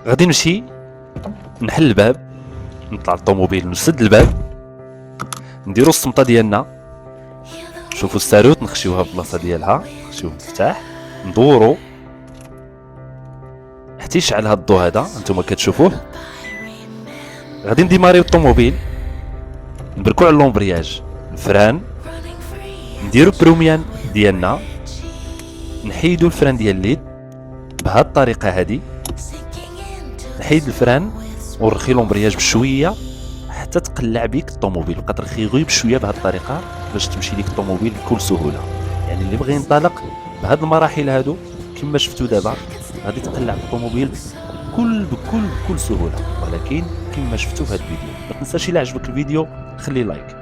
غادي نمشي نحل الباب، نطلع الطوموبيل نسد الباب، نديرو الصمطه ديالنا، نشوفو الساروت نخشيوها في البلاصه ديالها، نخشيو المفتاح، ندورو حتى يشعل هاد الضو هذا انتما كتشوفوه. غادي نديماريو الطوموبيل، نبركو على لومبرياج الفران، نديرو بروميان ديالنا، نحيدو الفران ديال الليد بهاد الطريقه هادي، نحيد الفران ونرخي لومبرياج بشويه حتى تقلع بيك الطوموبيل، بقى ترخي غير بشويه بهاد الطريقه باش تمشي ليك الطوموبيل بكل سهوله. يعني اللي بغى ينطلق بهاد المراحل هادو كما شفتوا دابا غادي تقلع الطوموبيل بكل سهوله. ولكن كما شفتوا في هاد الفيديو، ما تنساش الا عجبك الفيديو خلي لايك.